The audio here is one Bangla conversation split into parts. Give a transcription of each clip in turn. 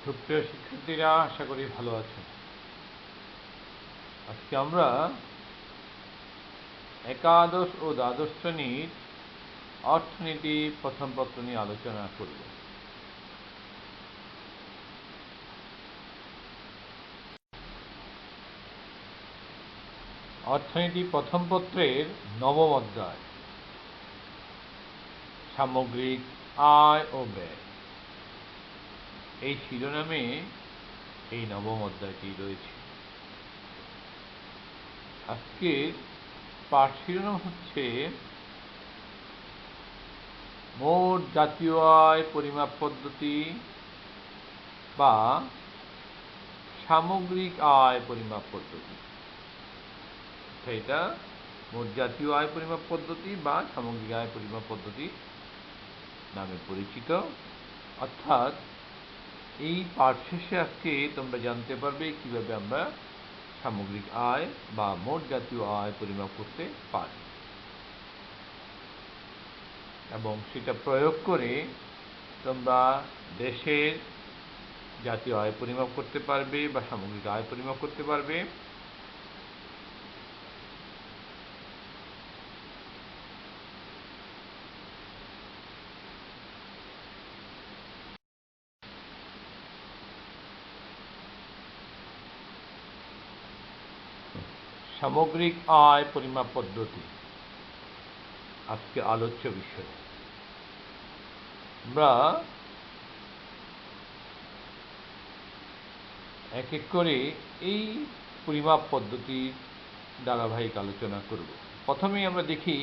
সুপ্রিয় শিক্ষার্থীরা, আশা করি ভালো আছেন। আজকে আমরা একাদশ ও দ্বাদশ শ্রেণীর অর্থনীতি প্রথম পত্র নিয়ে আলোচনা করব। অর্থনীতি প্রথম পত্রের নবম অধ্যায়, সামগ্রিক আয় ও ব্যয়, এই শিরোনামে এই নবম অধ্যায়টি রয়েছে। আজকের পাঠ শিরোনাম হচ্ছে মোট জাতীয় আয় পরিমাপ পদ্ধতি বা সামগ্রিক আয় পরিমাপ পদ্ধতি। এটা মোট জাতীয় আয় পরিমাপ পদ্ধতি বা সামগ্রিক আয় পরিমাপ পদ্ধতি নামে পরিচিত। অর্থাৎ এই পাঠ শেষে আজকে তোমরা জানতে পারবে কিভাবে আমরা সামগ্রিক আয় বা মোট জাতীয় আয় পরিমাপ করতে পারি এবং সেটা প্রয়োগ করে তোমরা দেশের জাতীয় আয় পরিমাপ করতে পারবে বা সামগ্রিক আয় পরিমাপ করতে পারবে। সামগ্রিক আয় পরিমাপ পদ্ধতি আজকে আলোচ্য বিষয়। আমরা এক এক করে এই পরিমাপ পদ্ধতির ধারাবাহিক আলোচনা করব। প্রথমেই আমরা দেখি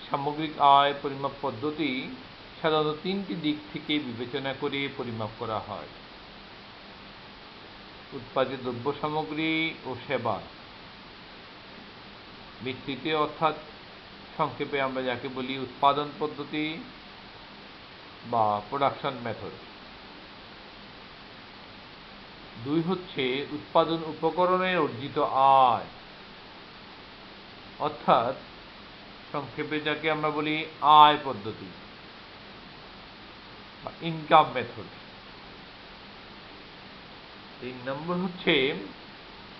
সামগ্রিক আয় পরিমাপ পদ্ধতি সাধারণত তিনটি দিক থেকে বিবেচনা করে পরিমাপ করা হয়: উৎপাদিত দ্রব্য সামগ্রী ও সেবা ভিত্তিতে, অর্থাৎ সংক্ষেপে আমরা যাকে বলি উৎপাদন পদ্ধতি বা প্রোডাকশন মেথড। দুই হচ্ছে উৎপাদন উপকরণের অর্জিত আয়, অর্থাৎ সংক্ষেপে যাকে আমরা বলি আয় পদ্ধতি বা ইনকাম মেথড। 3 নম্বর হচ্ছে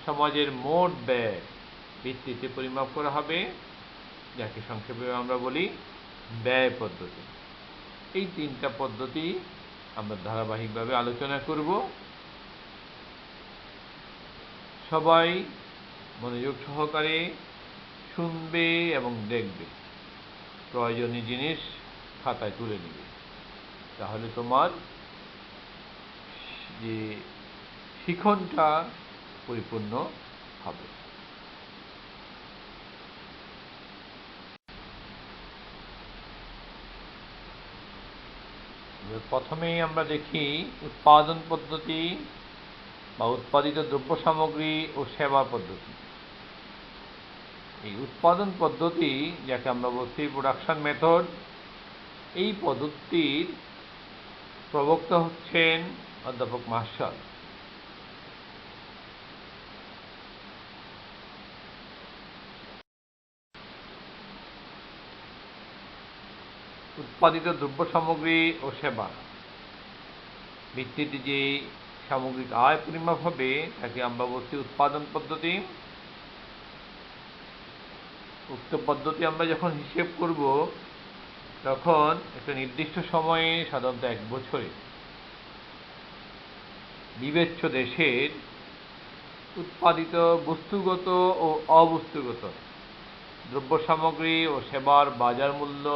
সমাজের মোট ব্যয় ভিত্তিতে পরিমাপ করা হবে, যাকে সংক্ষেপে আমরা বলি ব্যয় পদ্ধতি। এই তিনটা পদ্ধতি আমরা ধারাবাহিকভাবে আলোচনা করব। সবাই মনোযোগ সহকারে শুনবে এবং দেখবে, প্রয়োজনীয় জিনিস খাতায় তুলে নেবে, তাহলে তোমার যে শিখনটা পরিপূর্ণ হবে। প্রথমেই আমরা দেখি উৎপাদন পদ্ধতি বা উৎপাদিত দ্রব্য সামগ্রী ও সেবা পদ্ধতি। এই উৎপাদন পদ্ধতি, যাকে আমরা বলছি প্রোডাকশন মেথড, এই পদ্ধতির প্রবক্তা হচ্ছেন অধ্যাপক মার্শাল। উৎপাদিত দ্রব্য সামগ্রী ও সেবা ভিত্তিতে যে সামগ্রিক আয় পরিমাপ হবে তাকে আমরা বলছি উৎপাদন পদ্ধতি। উক্ত পদ্ধতি আমরা যখন হিসেব করব তখন একটা নির্দিষ্ট সময়ে, সাধারণত 1 বছরে, বিবেচ্য দেশের উৎপাদিত বস্তুগত ও অবস্তুগত দ্রব্য সামগ্রী ও সেবার বাজার মূল্য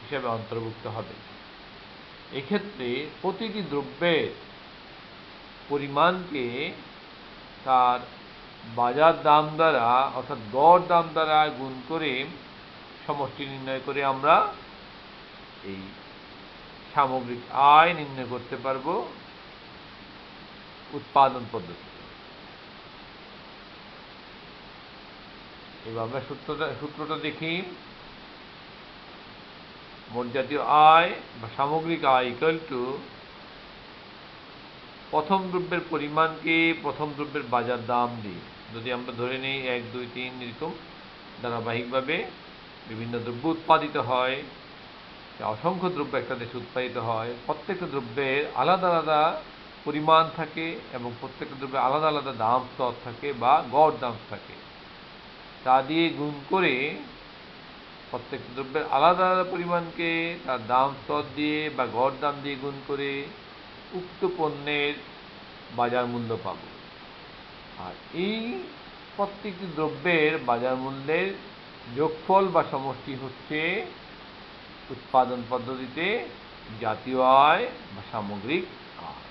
হিসেবে অন্তর্ভুক্ত হবে। এক্ষেত্রে প্রতিটি দ্রব্যের পরিমাণকে তার বাজার দাম দ্বারা, অর্থাৎ গড় দাম দ্বারা গুণ করে সমষ্টি নির্ণয় করে আমরা এই সামগ্রিক আয় নির্ণয় করতে পারব উৎপাদন পদ্ধতি। এবার আমরা সূত্রটা দেখি। মোট জাতীয় আয় বা সামগ্রিক আয় ইকুয়াল টু প্রথম দ্রব্যের পরিমাণকে প্রথম দ্রব্যের বাজার দাম দিয়ে, যদি আমরা ধরে নিই 1, 2, 3 এরকম ধারাবাহিকভাবে বিভিন্ন দ্রব্য উৎপাদিত হয়, অসংখ্য দ্রব্য একটা দেশে উৎপাদিত হয়, প্রত্যেকটা দ্রব্যের আলাদা আলাদা পরিমাণ থাকে এবং প্রত্যেকটা দ্রব্যের আলাদা আলাদা দাম স্তর থাকে বা গড় দাম থাকে। তা দিয়ে গুণ করে প্রত্যেকটা দ্রব্যের আলাদা আলাদা পরিমাণকে তার দাম স্তর দিয়ে বা গড় দাম দিয়ে গুণ করে উক্ত পণ্যের বাজার মূল্য পাব। আর এই প্রত্যেকটি দ্রব্যের বাজার মূল্যের যোগফল বা সমষ্টি হচ্ছে উৎপাদন পদ্ধতিতে জাতীয় আয় বা সামগ্রিক আয়।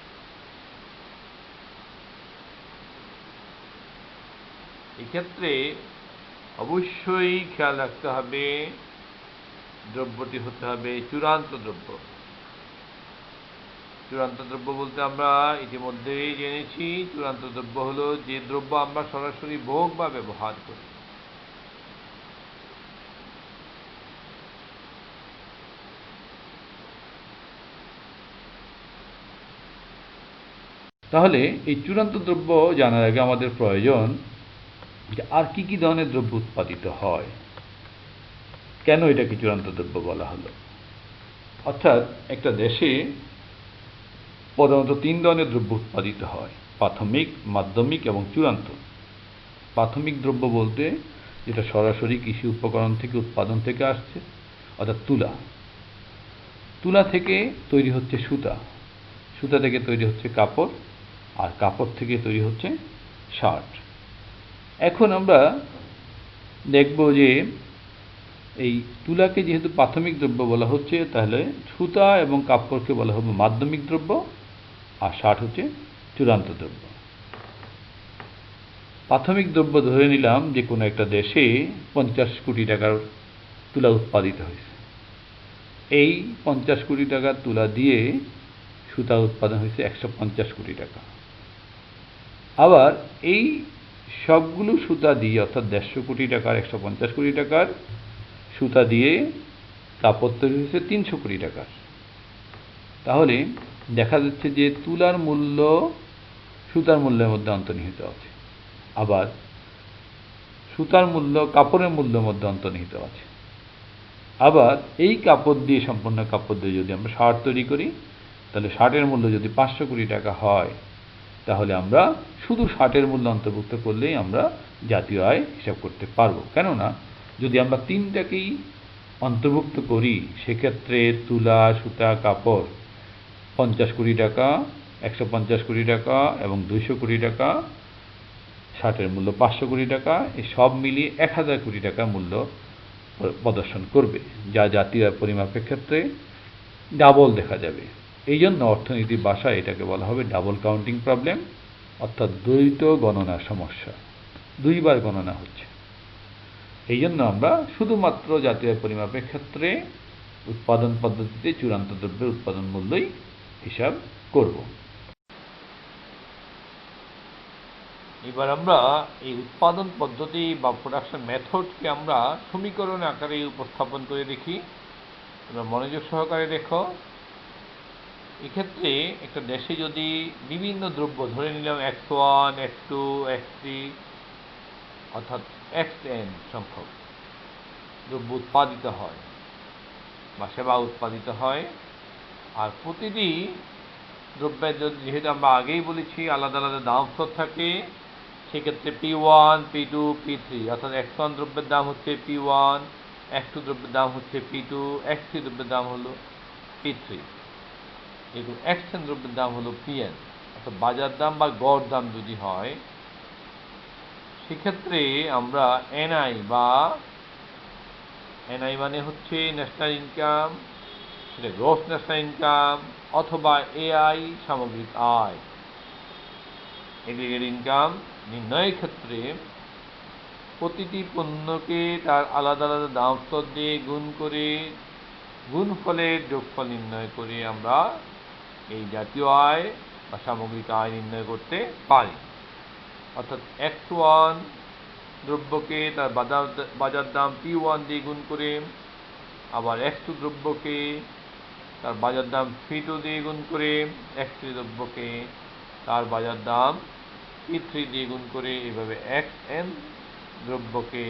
এক্ষেত্রে অবশ্যই খেয়াল রাখতে হবে দ্রব্যটি হতে হবে চূড়ান্ত দ্রব্য। চূড়ান্ত দ্রব্য বলতে আমরা ইতিমধ্যেই জেনেছি, চূড়ান্ত দ্রব্য হলো যে দ্রব্য আমরা সরাসরি ভোগ বা ব্যবহার করি। তাহলে এই চূড়ান্ত দ্রব্য জানার আগে আমাদের প্রয়োজন যে আর কি কি ধরনের দ্রব্য উৎপাদিত হয়, কেন এটাকে চূড়ান্ত দ্রব্য বলা হলো। অর্থাৎ একটা দেশে প্রধানত 3 ধরনের দ্রব্য উৎপাদিত হয়: প্রাথমিক, মাধ্যমিক এবং চূড়ান্ত। প্রাথমিক দ্রব্য বলতে যেটা সরাসরি কৃষি উপকরণ থেকে উৎপাদন থেকে আসছে, অর্থাৎ তুলা। তুলা থেকে তৈরি হচ্ছে সুতা, সুতা থেকে তৈরি হচ্ছে কাপড়, আর কাপড় থেকে তৈরি হচ্ছে শার্ট। এখন আমরা দেখব যে এই তুলাকে যেহেতু প্রাথমিক দ্রব্য বলা হচ্ছে, তাহলে সুতা এবং কাপড়কে বলা হবে মাধ্যমিক দ্রব্য, আর শার্ট হচ্ছে চূড়ান্ত দ্রব্য। প্রাথমিক দ্রব্য ধরে নিলাম যে কোনো একটা দেশে 50 কোটি টাকার তুলা উৎপাদিত হয়েছে। এই 50 কোটি টাকার তুলা দিয়ে সুতা উৎপাদন হয়েছে 150 কোটি টাকা। আবার এই সবগুলো সুতা দিয়ে, অর্থাৎ 150 কোটি টাকার 150 কোটি টাকার সুতা দিয়ে কাপড় তৈরি হয়েছে 300 কোটি টাকার। তাহলে দেখা যাচ্ছে যে তুলার মূল্য সুতার মূল্যের মধ্যে অন্তর্নিহিত আছে, আবার সুতার মূল্য কাপড়ের মূল্যের মধ্যে অন্তর্নিহিত আছে। আবার এই কাপড় দিয়ে, সম্পূর্ণ কাপড় দিয়ে যদি আমরা শার্ট তৈরি করি, তাহলে শার্টের মূল্য যদি 500 কোটি টাকা হয়, তাহলে আমরা শুধু শার্টের মূল্য অন্তর্ভুক্ত করলেই আমরা জাতীয় আয় হিসাব করতে পারবো। কেননা যদি আমরা 3টাকেই অন্তর্ভুক্ত করি, সেক্ষেত্রে তুলা, সুতা, কাপড় 50 কোটি টাকা, 150 কোটি টাকা এবং 200 কোটি টাকা, শার্টের মূল্য 500 কোটি টাকা, এই সব মিলিয়ে 1000 কোটি টাকা মূল্য প্রদর্শন করবে, যা জাতীয় আয় পরিমাপের ক্ষেত্রে ডাবল দেখা যাবে। এই জন্য অর্থনীতির ভাষায় এটাকে বলা হবে ডাবল কাউন্টিং প্রবলেম, অর্থাৎ দ্বৈত গণনার সমস্যা, দুইবার গণনা হচ্ছে। এই জন্য আমরা শুধুমাত্র জাতীয় আয় পরিমাপের ক্ষেত্রে উৎপাদন পদ্ধতিতে চূড়ান্ত দ্রব্যের উৎপাদন মূল্যই হিসাব করব। এবার আমরা এই উৎপাদন পদ্ধতি বা প্রোডাকশন মেথডকে আমরা সমীকরণ আকারে উপস্থাপন করে দেখি। তোমরা মনোযোগ সহকারে দেখো। এক্ষেত্রে একটা দেশে যদি বিভিন্ন দ্রব্য, ধরে নিলাম X1, X2, X3 অর্থাৎ Xn সংখ্যক দ্রব্য উৎপাদিত হয় বা সেবা উৎপাদিত হয়, আর প্রতিটি দ্রব্যের যেহেতু আমরা আগেই বলেছি আলাদা আলাদা দাম স্তর থাকে, সেক্ষেত্রে P1, P2, P3 অর্থাৎ X1 দ্রব্যের দাম হচ্ছে P1, X2 দ্রব্যের দাম হচ্ছে P2, X3 দ্রব্যের দাম হলো P3, এবং Xn দ্রব্যের দাম হলো Pn। অর্থাৎ বাজার দাম বা গড় দাম যদি হয়, সেক্ষেত্রে আমরা NI বা NI মানে হচ্ছে ন্যাশনাল ইনকাম, সেটা গ্রস ন্যাশনাল ইনকাম, অথবা AI সামগ্রিক আয়, এগ্রিগেট ইনকাম নির্ণয়ের ক্ষেত্রে প্রতিটি পণ্যকে তার আলাদা আলাদা দাম স্তর দিয়ে গুণ করে গুণফলের যোগফল নির্ণয় করে আমরা এই জাতীয় আয় বা সামগ্রিক আয় নির্ণয় করতে পারি। অর্থাৎ X1 দ্রব্যকে তার বাজার দাম P1 দিয়ে গুণ করে, আবার X2 দ্রব্যকে তার বাজার দাম P2 দিয়ে গুণ করে, X3 দ্রব্যকে তার বাজার দাম P3 দিয়ে গুণ করে, এভাবে Xn দ্রব্যকে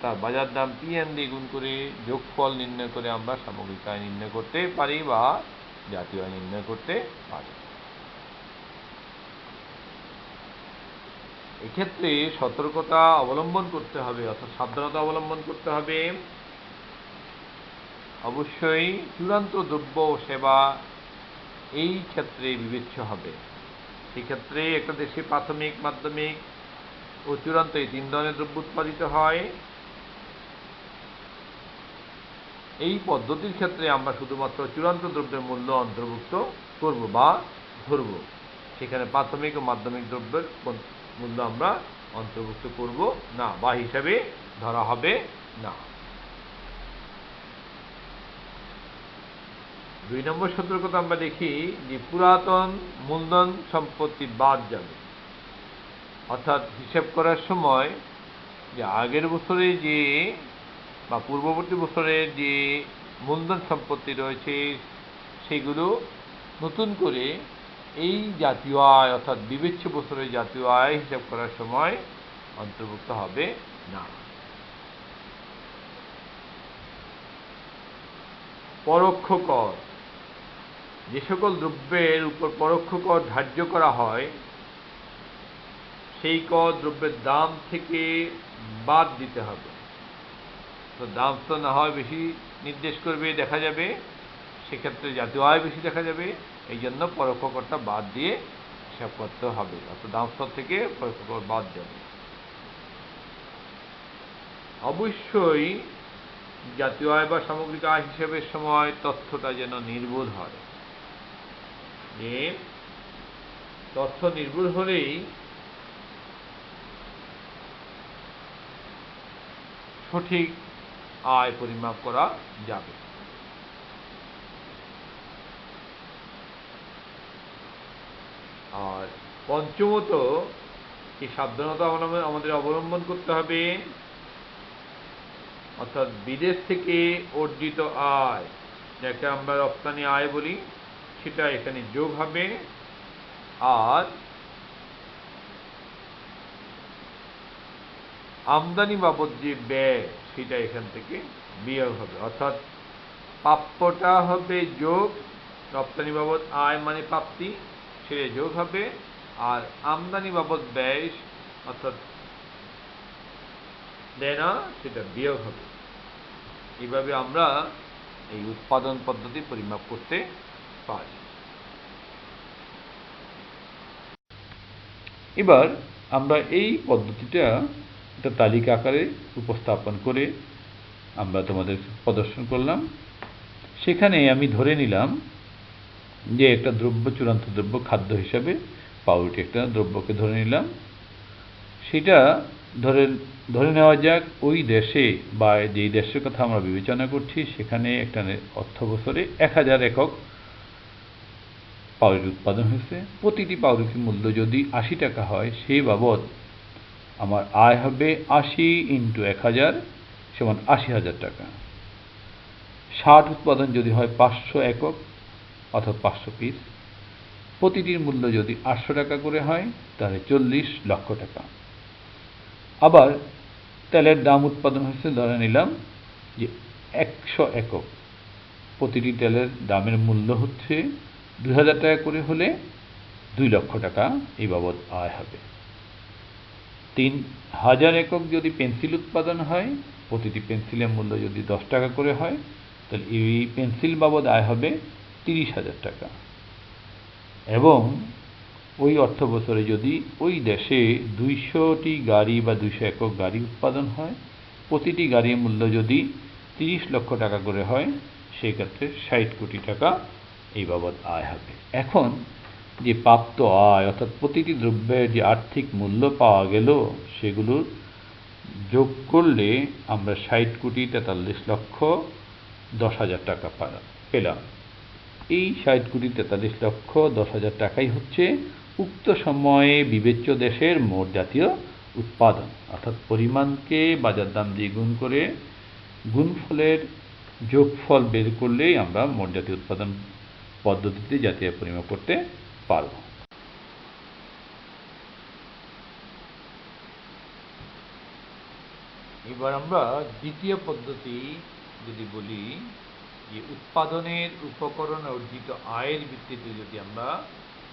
তার বাজার দাম PN দিয়ে গুণ করে যোগফল নির্ণয় করে আমরা সামগ্রিক আয় নির্ণয় করতে পারি বা জাতীয় আয় নির্ণয় করতে পারি। এক্ষেত্রে সতর্কতা অবলম্বন করতে হবে, অর্থাৎ সাবধানতা অবলম্বন করতে হবে। অবশ্যই চূড়ান্ত দ্রব্য ও সেবা এই ক্ষেত্রে বিবেচ্য হবে। সেক্ষেত্রে একটা দেশে প্রাথমিক, মাধ্যমিক ও চূড়ান্ত এই 3 ধরনের দ্রব্য উৎপাদিত হয়। এই পদ্ধতির ক্ষেত্রে আমরা শুধুমাত্র চূড়ান্ত দ্রব্যের মূল্য অন্তর্ভুক্ত করব বা ধরব। সেখানে প্রাথমিক ও মাধ্যমিক দ্রব্যের মূল্য আমরা অন্তর্ভুক্ত করব না বা হিসাবে ধরা হবে না। 2 নম্বর সতর্কতা আমরা দেখি যে পুরাতন মূলধন সম্পত্তি বাদ যাবে। অর্থাৎ হিসাব করার সময় যে আগের বছরে যে বা পূর্ববর্তী বছরের যে মূলধন সম্পত্তি রয়েছে সেগুলো নতুন করে এই জাতীয় আয় অর্থাৎ বিবেচ্য বছরের জাতীয় আয় হিসাব করার সময় অন্তর্ভুক্ত হবে না। পরোক্ষ কর, যে সকল দ্রব্যের উপর পরোক্ষ কর ধার্য করা হয় সেই কর দ্রব্যের দাম থেকে বাদ দিতে হবে। তো দাম তো না হয় বেশি নির্দেশ করবে, দেখা যাবে সেক্ষেত্রে জাতীয় আয় বেশি দেখা যাবে, এই জন্য পরোক্ষ করটা বাদ দিয়ে হিসাব করতে হবে, অর্থাৎ দাম স্তর থেকে পরোক্ষ কর বাদ যাবে। অবশ্যই জাতীয় আয় বা সামগ্রিক আয় হিসাবের সময় তথ্যটা যেন নির্ভুল হয়। যে তথ্য নির্ভুল হলেই সঠিক আয় পরিমাপ করা যাবে। আর পঞ্চমত এই সাবধানতা আমাদের অবলম্বন করতে হবে, অর্থাৎ বিদেশ থেকে অর্জিত আয়, যাকে আমরা রপ্তানি আয় বলি, সেটা এখানে যোগ হবে। আর আমদানি বাবদ যে ব্যয় সেটা এখান থেকে বিয়োগ হবে। অর্থাৎ প্রাপ্যটা হবে যোগ, রপ্তানি বাবদ আয় মানে প্রাপ্তি, সেটা যোগ হবে। আর আমদানি বাবদ ব্যয় অর্থাৎ দেনা সেটা বিয়োগ হবে। এইভাবে আমরা এই উৎপাদন পদ্ধতি পরিমাপ করতে পারি। এবার আমরা এই পদ্ধতিটা একটা তালিকা আকারে উপস্থাপন করে আমরা তোমাদের প্রদর্শন করলাম। সেখানে আমি ধরে নিলাম যে একটা দ্রব্য, চূড়ান্ত দ্রব্য খাদ্য হিসাবে পাউরুটি একটা দ্রব্যকে ধরে নিলাম। সেটা ধরে নেওয়া যাক ওই দেশে বা যেই দেশের কথা আমরা বিবেচনা করছি সেখানে একটা অর্থ বছরে 1000 একক পাউরুটি উৎপাদন হয়েছে। প্রতিটি পাউরুটির মূল্য যদি 80 টাকা হয়, সেই বাবদ আমার আয় হবে 80 × 1000 সমান 80,000 টাকা। 60 উৎপাদন যদি হয় 500 একক অর্থাৎ 500 পিস, প্রতিটির মূল্য যদি 800 টাকা করে হয় তাহলে 40 লক্ষ টাকা। আবার তেলের দাম উৎপাদন হয়েছে, ধরে নিলাম যে 100 একক, প্রতিটি তেলের দামের মূল্য হচ্ছে 2000 টাকা করে হলে 2 লক্ষ টাকা এই বাবদ আয় হবে। 3000 একক যদি পেন্সিল উৎপাদন হয়, প্রতিটি পেন্সিলের মূল্য যদি 10 টাকা করে হয় তাহলে এই পেন্সিল বাবদ আয় হবে 30,000 টাকা। এবং ওই অর্থ বছরে যদি ওই দেশে 200টি গাড়ি বা 200 একক গাড়ি উৎপাদন হয়, প্রতিটি গাড়ির মূল্য যদি 30 লক্ষ টাকা করে হয়, সেই ক্ষেত্রে 60 কোটি টাকা এই বাবদ আয় হবে। এখন যে প্রাপ্ত আয় অর্থাৎ প্রতিটি দ্রব্যের যে আর্থিক মূল্য পাওয়া গেল সেগুলোর যোগ করলে আমরা 60,43,10,000 টাকা পেলাম। এই 60,43,10,000 টাকাই হচ্ছে উক্ত সময়ে বিবেচ্য দেশের মোট জাতীয় উৎপাদন। অর্থাৎ পরিমাণকে বাজার দাম দিয়ে গুণ করে গুণফলের যোগফল বের করলেই আমরা মোট জাতীয় উৎপাদন পদ্ধতিতে জাতীয় পরিমাপ করতে পারব। এবার আমরা দ্বিতীয় পদ্ধতি যদি বলি যে উৎপাদনের উপকরণে অর্জিত আয়ের ভিত্তিতে যদি আমরা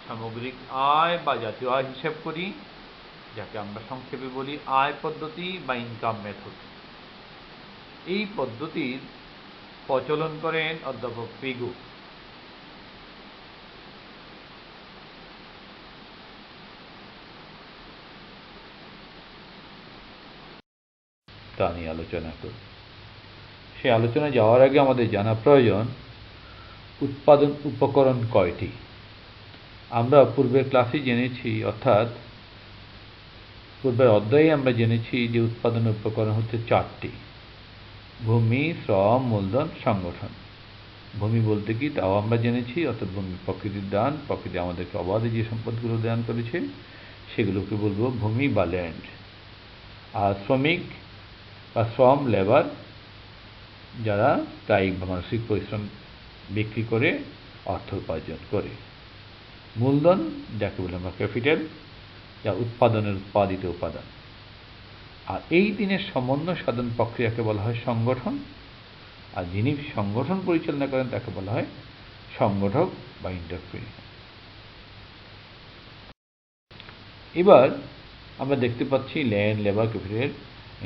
সামগ্রিক আয় বা জাতীয় আয় হিসাব করি, যাকে আমরা সংক্ষেপে বলি আয় পদ্ধতি বা ইনকাম মেথড। এই পদ্ধতির প্রচলন করেন অধ্যাপক পেগু। তা নিয়ে আলোচনা করি। সে আলোচনায় যাওয়ার আগে আমাদের জানা প্রয়োজন উৎপাদন উপকরণ কয়টি। আমরা পূর্বের ক্লাসে জেনেছি, অর্থাৎ পূর্বের অধ্যায়ে আমরা জেনেছি যে উৎপাদন উপকরণ হচ্ছে চারটি: ভূমি, শ্রম, মূলধন, সংগঠন। ভূমি বলতে কি তাও আমরা জেনেছি, অর্থাৎ ভূমি প্রকৃতির দান। প্রকৃতি আমাদেরকে অবাধে যে সম্পদগুলো দান করেছে সেগুলোকে বলবো ভূমি বা ল্যান্ড। আর শ্রমিক বা শ্রম, লেবার, যারা কায়িক বা মানসিক পরিশ্রম বিক্রি করে অর্থ উপার্জন করে। মূলধন, যাকে বলি আমরা ক্যাপিটাল, যা উৎপাদনের উৎপাদিত উপাদান। আর এই দিনের সমন্বয় সাধন প্রক্রিয়াকে বলা হয় সংগঠন। আর যিনি সংগঠন পরিচালনা করেন তাকে বলা হয় সংগঠক বা এন্টারপ্রেনিউর। এবার আমরা দেখতে পাচ্ছি ল্যান্ড, লেবার, ক্যাপিটাল,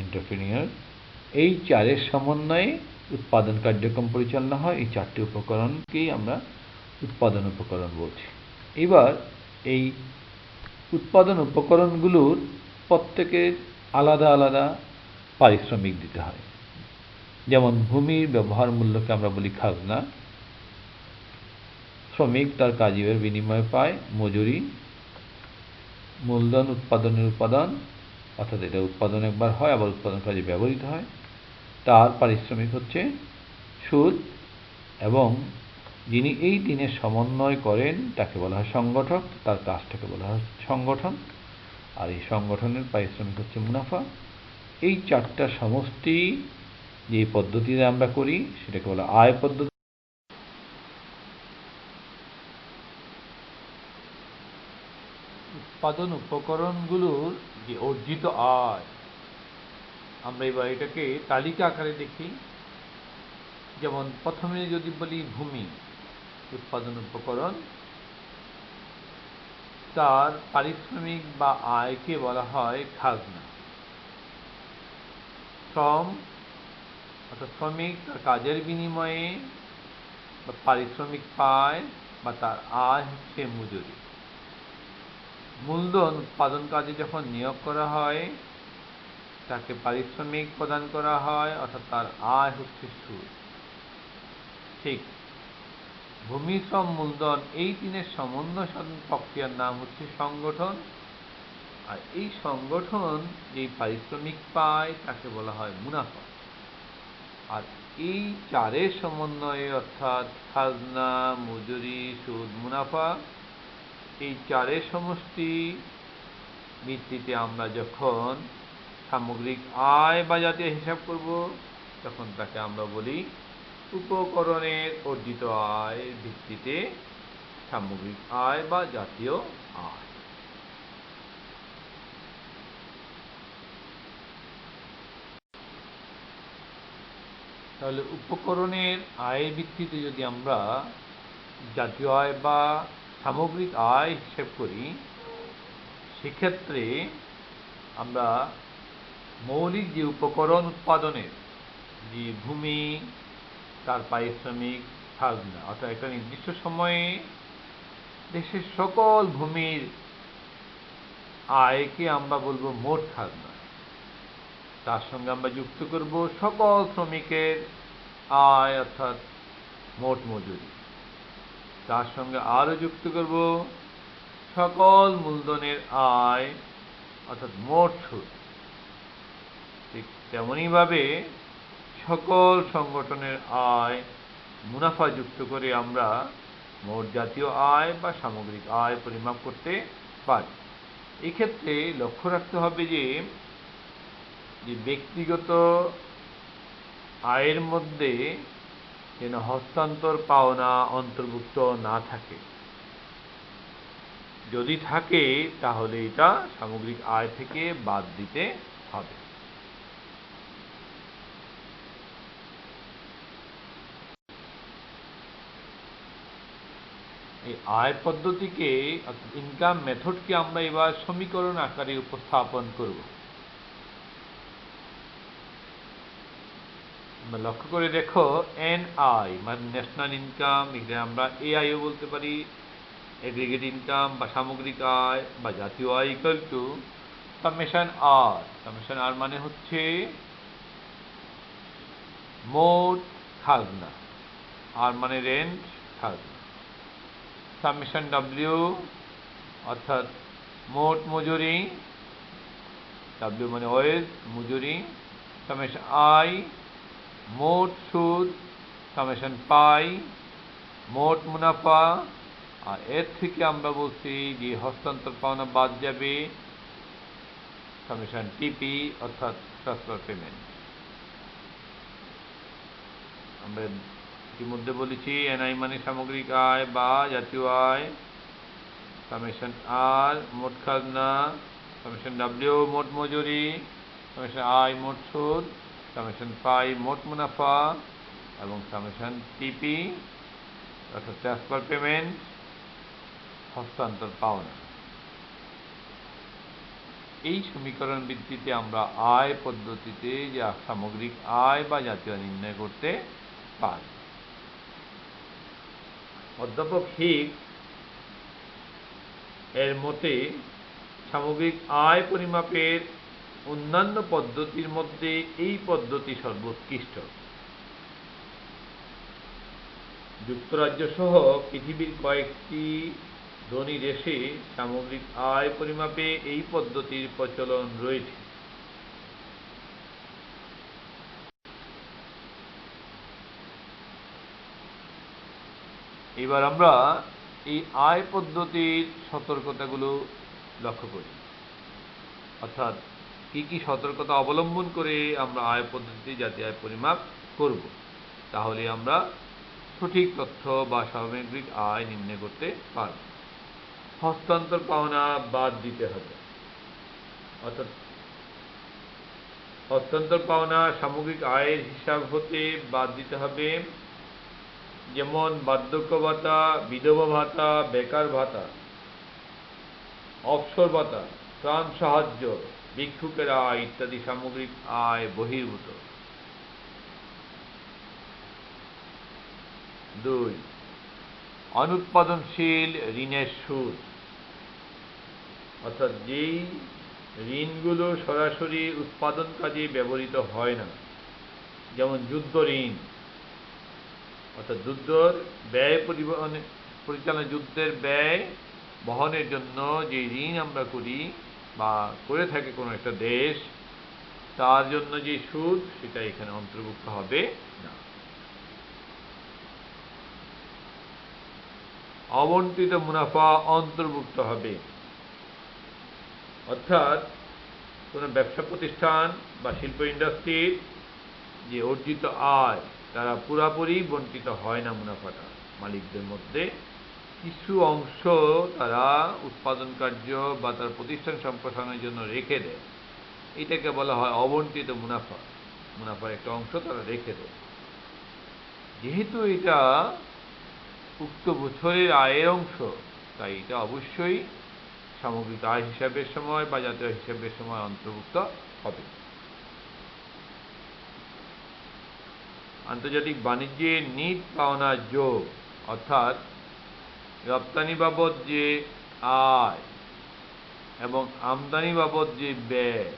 এন্টারপ্রেনিউর, এই চারের সমন্বয়ে উৎপাদন কার্যক্রম পরিচালনা হয়। এই চারটি উপকরণকেই আমরা উৎপাদন উপকরণ বলছি। এবার এই উৎপাদন উপকরণগুলোর প্রত্যেকের আলাদা আলাদা পারিশ্রমিক দিতে হয়। যেমন ভূমির ব্যবহার মূল্যকে আমরা বলি খাজনা। শ্রমিক তার কাজের বিনিময়ে পায় মজুরি। মূলধন উৎপাদনের উপাদান, অর্থাৎ এটা উৎপাদন একবার হয় আবার উৎপাদন কাজে ব্যবহৃত হয়, তার পারিশ্রমিক হচ্ছে সুদ। এবং যিনি এই দিনের সমন্বয় করেন তাকে বলা হয় সংগঠক, তার কাজটাকে বলা হয় সংগঠন। আর এই সংগঠনের পারিশ্রমিক হচ্ছে মুনাফা। এই চারটা সমষ্টি যে পদ্ধতিতে আমরা করি সেটাকে বলা আয় পদ্ধতি। উৎপাদন উপকরণগুলোর যে অর্জিত আয়, আমরা এবার এটাকে তালিকা আকারে দেখি। যেমন প্রথমে যদি বলি ভূমি উৎপাদন উপকরণ, তার পারিশ্রমিক বা আয়কে বলা হয় খাজনা। শ্রম, অর্থাৎ শ্রমিক তার কাজের বিনিময়ে বা পারিশ্রমিক পায় বা তার আয় হচ্ছে মজুরি। মূলধন উৎপাদন কাজে যখন নিয়োগ করা হয় তাকে পারিশ্রমিক প্রদান করা হয়, অর্থাৎ তার আয় হচ্ছে সুদ। ঠিক ভূমি, শ্রম, মূলধন এই তিনের সমন্বয় সাধন প্রক্রিয়ার নাম হচ্ছে সংগঠন। আর এই সংগঠন যেই পারিশ্রমিক পায় তাকে বলা হয় মুনাফা। আর এই চারের সমন্বয়ে, অর্থাৎ খাজনা, মজুরি, সুদ, মুনাফা, এই চারের সমষ্টি ভিত্তিতে আমরা যখন সামগ্রিক আয় বা জাতীয় হিসাব করব তখন তাকে আমরা বলি উপকরণের অর্জিত আয়ের ভিত্তিতে সামগ্রিক আয় বা জাতীয় আয়। তাহলে উপকরণের আয়ের ভিত্তিতে যদি আমরা জাতীয় আয় বা সামগ্রিক আয় হিসেব করি, সেক্ষেত্রে আমরা মৌলিক যে উপকরণ উৎপাদনের, যে ভূমি, তার পারিশ্রমিক, খাজনা, অর্থাৎ একটা নির্দিষ্ট সময়ে দেশের সকল ভূমির আয়কে আমরা বলবো মোট খাজনা। তার সঙ্গে আমরা যুক্ত করব সকল শ্রমিকের আয়, অর্থাৎ মোট মজুরি। তার সঙ্গে আরও যুক্ত করব সকল মূলধনের আয়, অর্থাৎ মোট সুদ। ঠিক তেমনইভাবে সকল সংগঠনের আয়, মুনাফা যুক্ত করে আমরা মোট জাতীয় আয় বা সামগ্রিক আয় পরিমাপ করতে পারি। এক্ষেত্রে লক্ষ্য রাখতে হবে যে ব্যক্তিগত আয়ের মধ্যে যেন হস্তান্তর পাওনা অন্তর্ভুক্ত না থাকে। যদি থাকে তাহলে এটা সামগ্রিক আয় থেকে বাদ দিতে হবে। এই আয় পদ্ধতিকে অর্থাৎ ইনকাম মেথডকে আমরা এবার সমীকরণ আকারে উপস্থাপন করব। লক্ষ্য করে দেখো, এনআই মানে ন্যাশনাল ইনকাম, এখানে আমরা এআইও বলতে পারি, এগ্রিগেট ইনকাম বা সামগ্রিক আয় বা জাতীয় আয় equal to summation R. Summation R মানে হচ্ছে মোট খাজনা, আর মানে রেন্ট, খাজনা। সামেশন ডাব্লিউ অর্থাৎ মোট মজুরি, ডাব্লিউ মানে ওয়েজ, মজুরি। সামেশন আই মোট সুদ, সামেশন পাই মোট মুনাফা। আর এর থেকে আমরা বলছি যে হস্তান্তর পাওনা বাদ যাবে, সামেশন টিপি অর্থাৎ ট্রান্সফার পেমেন্ট। আমরা ইতিমধ্যে বলেছি এনআই মানে সামগ্রিক আয় বা জাতীয় আয়, সামেশন আর মোট খাজনা, সামেশন ডাব্লিউ মোট মজুরি, সামেশন আই মোট সুদ, সামেশন পাই মোট মুনাফা এবং সামেশন টিপি অর্থাৎ ট্রান্সফার পেমেন্ট, হস্তান্তর পাওনা। এই সমীকরণ ভিত্তিতে আমরা আয় পদ্ধতিতে যে সামগ্রিক আয় বা জাতীয় আয় নির্ণয় করতে পারি। অধ্যাপক হিগ এর মতে সামগ্রিক আয় পরিমাপের অন্যান্য পদ্ধতির মধ্যে এই পদ্ধতি সর্বোৎকৃষ্ট। যুক্তরাজ্য সহ পৃথিবীর কয়েকটি ধনী দেশে সামগ্রিক আয় পরিমাপে এই পদ্ধতির প্রচলন রয়েছে। এবার আমরা এই আয় পদ্ধতির সতর্কতাগুলো লক্ষ্য করি, অর্থাৎ কি কি সতর্কতা অবলম্বন করে আমরা আয় পদ্ধতিতে জাতীয় আয় পরিমাপ করব, তাহলে আমরা সঠিক তথ্য বা সামগ্রিক আয় নির্ণয় করতে পারব। হস্তান্তর পাওনা বাদ দিতে হবে, অর্থাৎ হস্তান্তর পাওনা সামগ্রিক আয়ের হিসাব হতে বাদ দিতে হবে। যেমন বার্ধক্য ভাতা, বিধবা ভাতা, বেকার ভাতা, অবসর ভাতা, ত্রাণ সাহায্য, ভিক্ষুকের আয় ইত্যাদি সামগ্রিক আয় বহির্ভূত। 2. অনুৎপাদনশীল ঋণের সুদ, অর্থাৎ যেই ঋণগুলো সরাসরি উৎপাদন কাজে ব্যবহৃত হয় না, যেমন যুদ্ধ ঋণ, অর্থাৎ যুদ্ধের ব্যয় পরিচালনা, যুদ্ধের ব্যয় বহনের জন্য যে ঋণ আমরা করি বা করে থাকে কোনো একটা দেশ, তার জন্য যে সুদ, সেটা এখানে অন্তর্ভুক্ত হবে না। অবন্টিত মুনাফা অন্তর্ভুক্ত হবে, অর্থাৎ কোনো ব্যবসা প্রতিষ্ঠান বা শিল্প ইন্ডাস্ট্রির যে অর্জিত আয়, তারা পুরাপুরি বন্টিত হয় না মুনাফাটা, মালিকদের মধ্যে কিছু অংশ তারা উৎপাদন কার্য বা তার প্রতিষ্ঠান সম্প্রসারণের জন্য রেখে দেয়। এটাকে বলা হয় অবন্টিত মুনাফা। মুনাফার একটা অংশ তারা রেখে দেয়। যেহেতু এটা উক্ত বছরের আয়ের অংশ, তাই এটা অবশ্যই সামগ্রিক আয় হিসাবের সময় বা জাতীয় হিসাবের সময় অন্তর্ভুক্ত হবে। আন্তর্জাতিক বাণিজ্যে নিট পাওনা যোগ, অর্থাৎ রপ্তানি বাবদ যে আয় এবং আমদানি বাবদ যে ব্যয়,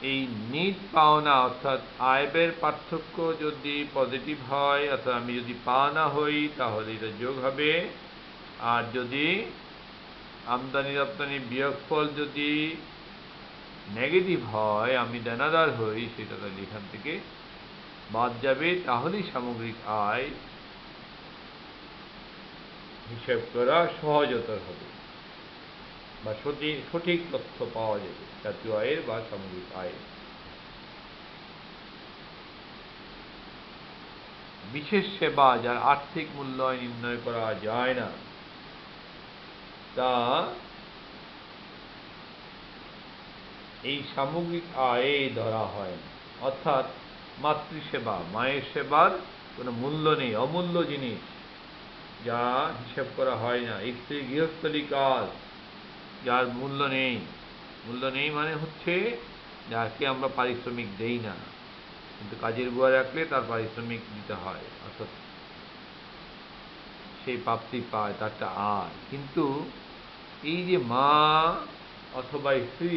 এই নিট পাওনা অর্থাৎ আয় ব্যয়ের পার্থক্য যদি পজিটিভ হয়, অর্থাৎ আমি যদি পাওনা হই তাহলে এটা যোগ হবে, আর যদি আমদানি রপ্তানি বিয়োগফল যদি নেগেটিভ হয়, আমি দেনাদার হই, সেটা তাহলে এখান থেকে বাদ যাবে। তাহলেই সামগ্রিক আয় হিসাব করা সহজতর হবে বা সঠিক তথ্য পাওয়া যাবে জাতীয় আয়ের বা সামগ্রিক আয়ের। বিশেষ সেবা যার আর্থিক মূল্যায়ন নির্ণয় করা যায় না, তা এই সামগ্রিক আয়ে ধরা হয় না। অর্থাৎ মাতৃসেবা, মায়ের সেবার কোনো মূল্য নেই, অমূল্য জিনিস, যা হিসাব করা হয় না, স্ত্রী গৃহস্থলী কাজ যার মূল্য নেই। মূল্য নেই মানে হচ্ছে যাকে আমরা পারিশ্রমিক দেই না, কিন্তু কাজের বুয়া রাখলে তার পারিশ্রমিক দিতে হয়, অর্থাৎ সেই প্রাপ্তি পায়, তারটা আয়। কিন্তু এই যে মা অথবা স্ত্রী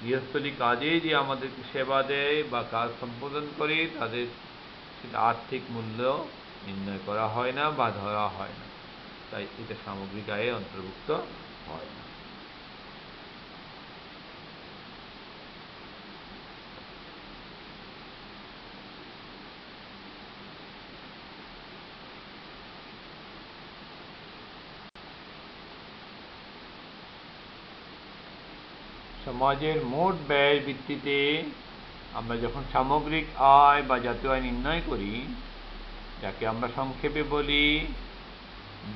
গৃহস্থলী কাজে যে আমাদেরকে সেবা দেয় বা কাজ সম্পাদন করে, তাদের সেটা আর্থিক মূল্য নির্ণয় করা হয় না বা ধরা হয় না, তাই এটা সামগ্রিক আয়ে অন্তর্ভুক্ত হয় না। সমাজের মোট ব্যয়ের ভিত্তিতে আমরা যখন সামগ্রিক আয় বা জাতীয় আয় নির্ণয় করি, যাকে আমরা সংক্ষেপে বলি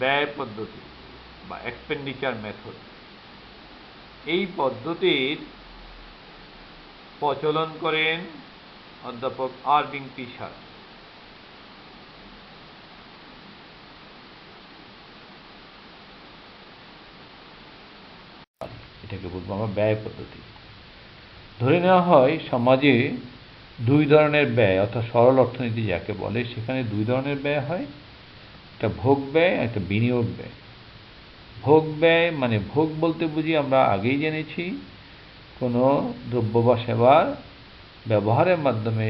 ব্যয় পদ্ধতি বা এক্সপেন্ডিচার মেথড, এই পদ্ধতির প্রচলন করেন অধ্যাপক আরভিং ফিশার। এটাকে বলবো আমরা ব্যয় পদ্ধতি। ধরে নেওয়া হয় সমাজে দুই ধরনের ব্যয়, অর্থাৎ সরল অর্থনীতি যাকে বলে, সেখানে দুই ধরনের ব্যয় হয়, একটা ভোগ ব্যয়, একটা বিনিয়োগ ব্যয়। ভোগ ব্যয় মানে ভোগ বলতে বুঝি আমরা আগেই জেনেছি কোনো দ্রব্য বা সেবার ব্যবহারের মাধ্যমে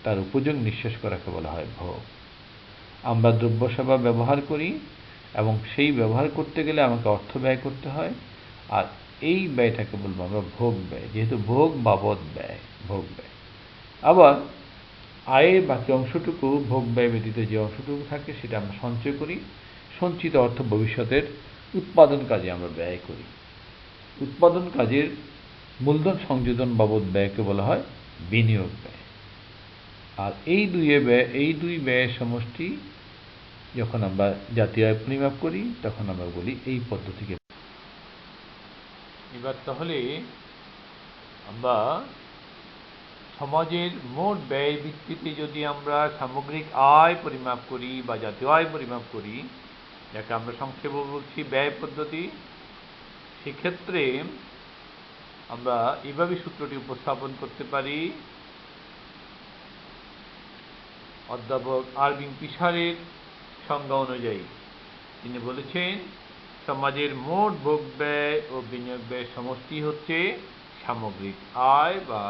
তার উপযোগ নিঃশেষ করাকে বলা হয় ভোগ। আমরা দ্রব্য সেবা ব্যবহার করি এবং সেই ব্যবহার করতে গেলে আমাকে অর্থ ব্যয় করতে হয়, আর এই ব্যয়টাকে বলবো আমরা ভোগ ব্যয়, যেহেতু ভোগ বাবদ ব্যয়, ভোগ ব্যয়। আবার আয়ের বাকি অংশটুকু, ভোগ ব্যয় ব্যতীত যে অংশটুকু থাকে সেটা আমরা সঞ্চয় করি, সঞ্চিত অর্থ ভবিষ্যতের উৎপাদন কাজে আমরা ব্যয় করি। উৎপাদন কাজের মূলধন সংযোজন বাবদ ব্যয়কে বলা হয় বিনিয়োগ ব্যয়। আর এই দুই ব্যয়ের সমষ্টি যখন আমরা জাতীয় আয় পরিমাপ করি তখন আমরা বলি এই পদ্ধতিকে। এবার তাহলে আমরা সমাজের মোট ব্যয় ভিত্তিতে যদি আমরা সামগ্রিক আয় পরিমাপ করি বা জাতীয় আয় পরিমাপ করি, যাকে আমরা সংক্ষেপে বলছি ব্যয় পদ্ধতি, সেক্ষেত্রে আমরা এইভাবে সূত্রটি উপস্থাপন করতে পারি। অধ্যাপক আরভিং ফিশারের সংজ্ঞা অনুযায়ী তিনি বলেছেন, সমাজের মোট ভোগ ব্যয় ও বিনিয়োগ ব্যয়ের সমষ্টি হচ্ছে সামগ্রিক আয় বা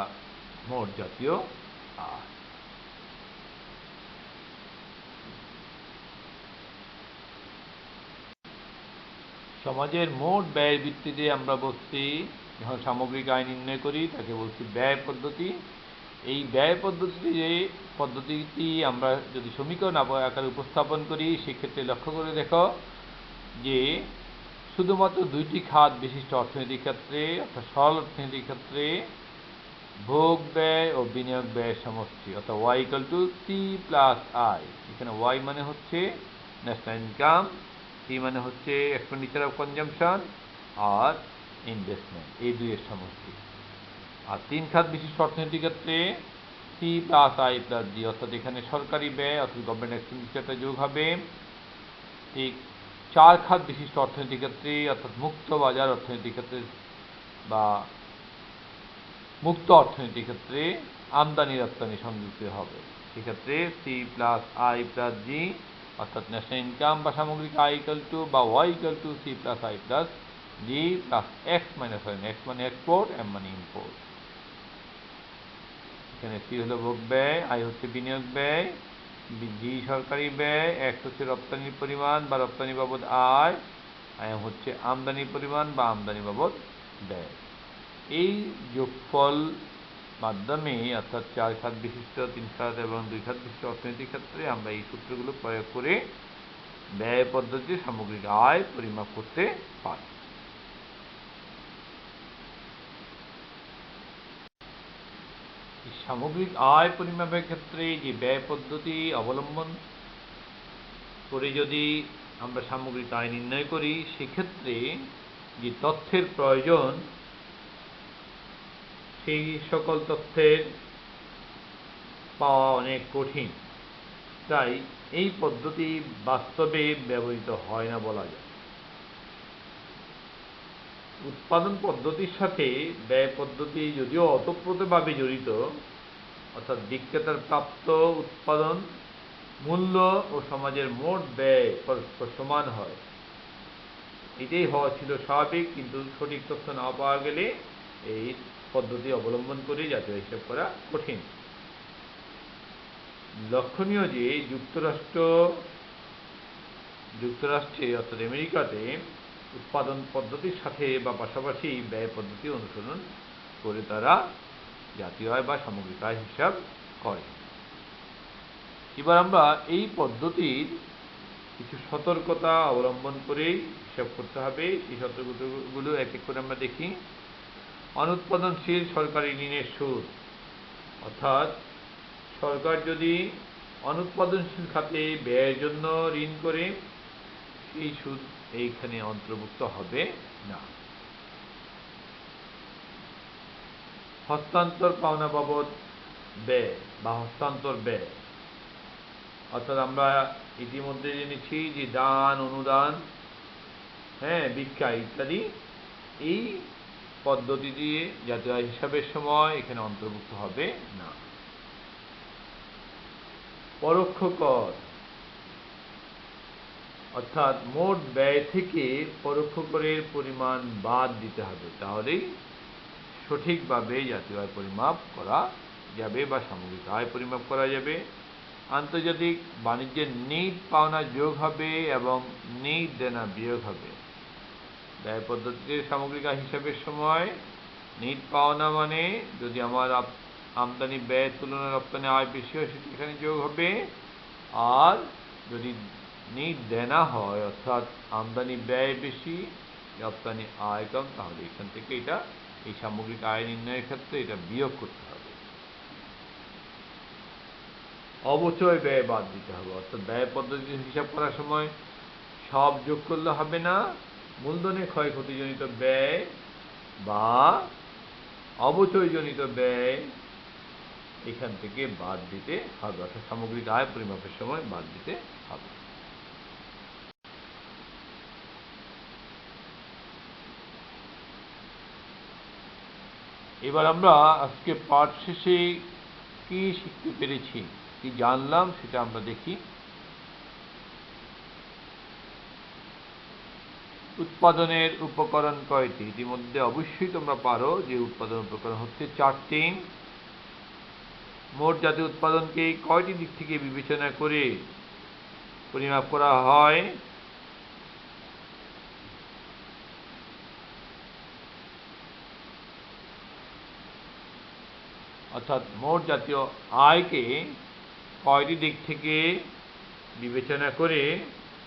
মোট জাতীয় আয়। সমাজের মোট ব্যয়ের ভিত্তিতে আমরা বলছি যখন সামগ্রিক আয় নির্ণয় করি তাকে বলছি ব্যয় পদ্ধতি। এই ব্যয় পদ্ধতিটি আমরা যদি সমীকরণ আকারে উপস্থাপন করি, সেক্ষেত্রে লক্ষ্য করে দেখো যে শুধুমাত্র দুইটি খাত বিশিষ্ট অর্থনীতির ক্ষেত্রে, অর্থাৎ সরল অর্থনীতির ক্ষেত্রে ভোগ ব্যয় ও বিনিয়োগ ব্যয়ের সমষ্টি, অর্থাৎ y = c + i। এখানে y মানে হচ্ছে ন্যাশনাল ইনকাম, c মানে হচ্ছে এক্সপেন্ডিচার অফ কনজাম্পশন, আর ইনভেস্টমেন্ট, এই দুইয়ের সমষ্টি। আর তিন খাত বিশিষ্ট অর্থনীতির ক্ষেত্রে c + i + g, অর্থাৎ এখানে সরকারি ব্যয় অর্থাৎ গভর্নমেন্ট এক্সপেন্ডিচারটা যোগ হবে। ঠিক চার খাত বিশিষ্ট অর্থনীতির ক্ষেত্রে, অর্থাৎ মুক্ত বাজার অর্থনীতির ক্ষেত্রে বা মুক্ত অর্থনীতির ক্ষেত্রে আমদানি রপ্তানি সংযুক্ত হবে। সেক্ষেত্রে c + i + g, অর্থাৎ ন্যাশনাল ইনকাম বা সামগ্রিক আয় বা y = c + i + g + x - 1, x মানে এক্সপোর্ট, m মানে ইম্পোর্ট। এখানে c হলো ভোগ ব্যয়, i হচ্ছে বিনিয়োগ ব্যয়, g সরকারি ব্যয়, x হচ্ছে রপ্তানির পরিমাণ বা রপ্তানি বাবদ আয়, m হচ্ছে আমদানির পরিমাণ বা আমদানি বাবদ ব্যয়। এই যোগফল মাধ্যমে, অর্থাৎ চার খাত বিশিষ্ট, তিন খাত এবং দুই খাত বিশিষ্ট অর্থনীতির ক্ষেত্রে আমরা এই সূত্রগুলো প্রয়োগ করে ব্যয় পদ্ধতিতে সামগ্রিক আয় পরিমাপ করতে পারি। সামগ্রিক আয় পরিমাপের ক্ষেত্রে যে ব্যয় পদ্ধতি অবলম্বন করে যদি আমরা সামগ্রিক আয় নির্ণয় করি, সেক্ষেত্রে যে তথ্যের প্রয়োজন, সেই সকল তথ্যের পাওয়া অনেক কঠিন। তাই এই পদ্ধতি বাস্তবে ব্যবহৃত হয় না বলা যায়। উৎপাদন পদ্ধতির সাথে ব্যয় পদ্ধতি যদিও ওতপ্রোতভাবে জড়িত, অর্থাৎ বিক্রেতার প্রাপ্ত উৎপাদন মূল্য ও সমাজের মোট ব্যয় পরস্পর সমান হয়, এটাই হওয়া ছিল স্বাভাবিক। কিন্তু সঠিক তথ্য না পাওয়া গেলে এই পদ্ধতি অবলম্বন করে জাতীয় হিসাব করা কঠিন। লক্ষণীয় যে যুক্তরাষ্ট্রে অর্থাৎ আমেরিকাতে উৎপাদন পদ্ধতির সাথে বা পাশাপাশি ব্যয় পদ্ধতি অনুসরণ করে তারা জাতীয় আয় বা সামগ্রিক আয় হিসাব করে। এবার আমরা এই পদ্ধতির কিছু সতর্কতা অবলম্বন করে হিসাব করতে হবে। এই সতর্কতাগুলো এক এক করে আমরা দেখি। অনুৎপাদনশীল সরকারি ঋণের সুদ, অর্থাৎ সরকার যদি অনুৎপাদনশীল খাতে ব্যয়ের জন্য ঋণ করে, এই সুদ এইখানে অন্তর্ভুক্ত হবে না। হস্তান্তর পাওনা বাবদ ব্যয় বা হস্তান্তর ব্যয়, অর্থাৎ আমরা ইতিমধ্যে জেনেছি যে দান, অনুদান, ভিক্ষা ইত্যাদি এই পদ্ধতি দিয়ে জাতীয় আয় হিসাবের সময় এখানে অন্তর্ভুক্ত হবে না। পরোক্ষ কর, অর্থাৎ মোট ব্যয় থেকে পরোক্ষ করের পরিমাণ বাদ দিতে হবে, তাহলেই সঠিকভাবে জাতীয় আয় পরিমাপ করা যাবে বা সামগ্রিক আয় পরিমাপ করা যাবে। আন্তর্জাতিক বাণিজ্যের নিট পাওনা যোগ হবে এবং নিট দেনা বিয়োগ হবে। ব্যয় পদ্ধতিতে সামগ্রিক আয় হিসাবের সময় নিট পাওনা মানে যদি আমার আমদানি ব্যয়ের তুলনায় রপ্তানি আয় বেশি হয় সেটা এখানে যোগ হবে, আর যদি নিট দেনা হয় অর্থাৎ আমদানি ব্যয় বেশি রপ্তানি আয় কম, তাহলে এখান থেকে এটা এই সামগ্রিক আয় নির্ণয়ের ক্ষেত্রে এটা বিয়োগ করতে হবে। অবচয় ব্যয় বাদ দিতে হবে, অর্থাৎ ব্যয় পদ্ধতি হিসাব করার সময় সব যোগ করলে হবে না, মূলধনের ক্ষয়ক্ষতিজনিত ব্যয় বা অবচয়জনিত ব্যয় এখান থেকে বাদ দিতে হবে, অর্থাৎ সামগ্রিক আয় পরিমাপের সময় বাদ দিতে হবে। এবার আমরা আজকে পাঠ শেষে কি শিখতে পেরেছি, কি জানলাম সেটা আমরা দেখি। উৎপাদনের উপকরণ কয়টি? ইতিমধ্যে অবশ্যই তোমরা পারো যে উৎপাদন উপকরণ হচ্ছে 4টি। মোট জাতীয় উৎপাদনকে কয়টি দিক থেকে বিবেচনা করে পরিমাপ করা হয়? অর্থাৎ মোট জাতীয় আয়কে কয়টি দিক থেকে বিবেচনা করে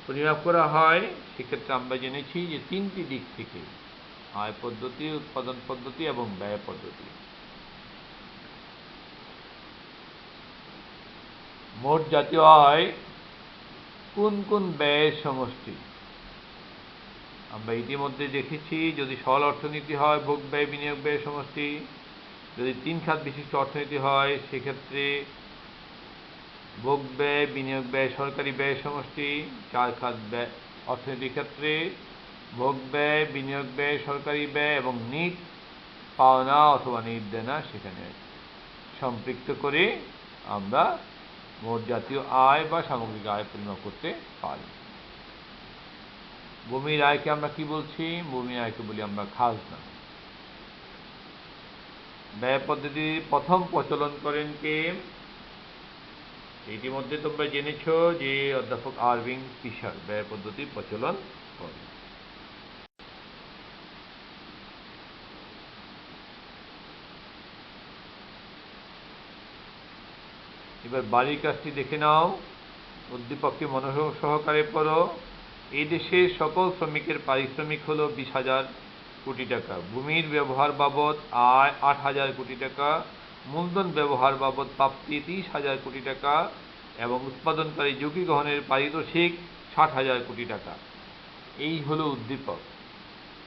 পরিমাপ করা হয়? সেক্ষেত্রে আমরা জেনেছি যে 3টি দিক থেকে: আয় পদ্ধতি, উৎপাদন পদ্ধতি এবং ব্যয় পদ্ধতি। মোট জাতীয় আয় কোন কোন ব্যয়ের সমষ্টি? আমরা ইতিমধ্যে দেখেছি যদি সরল অর্থনীতি হয় ভোগ ব্যয় বিনিয়োগ ব্যয়ের সমষ্টি, যদি 3 খাত বিশিষ্ট অর্থনীতি হয় সেক্ষেত্রে ভোগ ব্যয় বিনিয়োগ ব্যয় সরকারি ব্যয়ের সমষ্টি, 4 খাত অর্থনীতির ক্ষেত্রে ভোগ ব্যয় বিনিয়োগ ব্যয় সরকারি ব্যয় এবং নিট পাওনা অথবা নিট দেনা সেখানে সম্পৃক্ত করে আমরা মোট জাতীয় আয় বা সামগ্রিক আয় পরিমাপ করতে পারি। ভূমির আয়কে আমরা কি বলছি? ভূমির আয়কে বলি আমরা খাজনা। ব্যয় পদ্ধতির প্রথম প্রচলন করেন কে? ইতিমধ্যে তোমরা জেনেছ যে অধ্যাপক আরভিং ফিশার ব্যয় পদ্ধতির প্রচলন করেন। এবার বাড়ির কাজটি দেখে নাও, উদ্দীপককে মনোযোগ সহকারে পড়ো। এই দেশের সকল শ্রমিকের পারিশ্রমিক হল 20,000 কোটি টাকা। ভূমির ব্যবহার বাবদ আয় 8,000 কোটি টাকা, মূলধন ব্যবহার বাবদ প্রাপ্তি 30,000 কোটি টাকা এবং উৎপাদনকারী ঝুঁকি গ্রহণের পারিতোষিক 60,000 কোটি টাকা। এই হলো উদ্দীপক।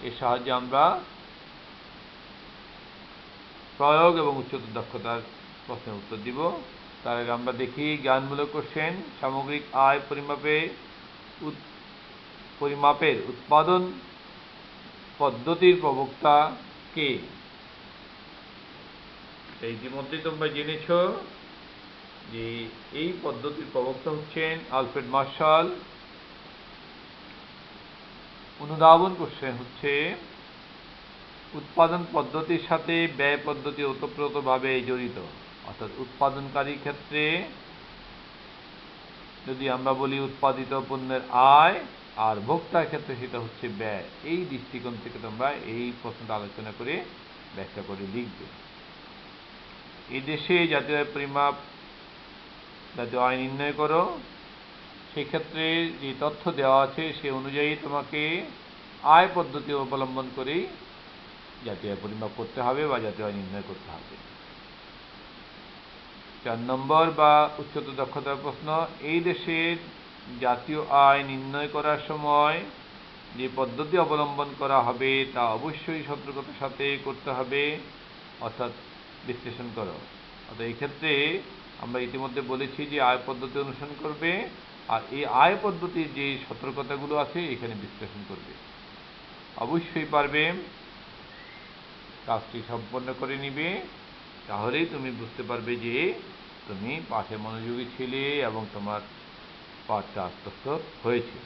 এর সাহায্যে আমরা প্রয়োগ এবং উচ্চতর দক্ষতার প্রশ্নের উত্তর দিব। তার আগে আমরা দেখি জ্ঞানমূলক কোশ্চেন। সামগ্রিক আয় পরিমাপের উৎপাদন পদ্ধতির প্রবক্তা কে? ইতিমধ্যে তোমরা জেনেছ যে এই পদ্ধতির প্রবক্তা হচ্ছেন আলফ্রেড মার্শাল। অনুধাবন কোশ্চেন হচ্ছে উৎপাদন পদ্ধতির সাথে ব্যয় পদ্ধতি ওতপ্রোতভাবে জড়িত, অর্থাৎ উৎপাদনকারীর ক্ষেত্রে যদি আমরা বলি উৎপাদিত পণ্যের আয়, আর ভোক্তার ক্ষেত্রে সেটা হচ্ছে ব্যয়। এই দৃষ্টিকোণ থেকে তোমরা এই প্রশ্নটা আলোচনা করে ব্যাখ্যা করে লিখবে। এই দেশে জাতীয় আয় নির্ণয় করো। সেক্ষেত্রে যে তথ্য দেওয়া আছে সে অনুযায়ী তোমাকে আয় পদ্ধতি অবলম্বন করেই জাতীয় আয় পরিমাপ করতে হবে বা জাতীয় আয় নির্ণয় করতে হবে। 4 নম্বর বা উচ্চতর দক্ষতার প্রশ্ন। এই দেশের জাতীয় আয় নির্ণয় করার সময় যে পদ্ধতি অবলম্বন করা হবে তা অবশ্যই সতর্কতার সাথে করতে হবে, অর্থাৎ বিশ্লেষণ করো। অর্থাৎ এই ক্ষেত্রে আমরা ইতিমধ্যে বলেছি যে আয় পদ্ধতি অনুসরণ করবে, আর এই আয় পদ্ধতির যে সতর্কতাগুলো আছে এখানে বিশ্লেষণ করবে। অবশ্যই পারবে, কাজটি সম্পন্ন করে নিবে, তাহলেই তুমি বুঝতে পারবে যে তুমি পাঠে মনোযোগী ছিলে এবং তোমার পাঠটা আত্মস্থ হয়েছে।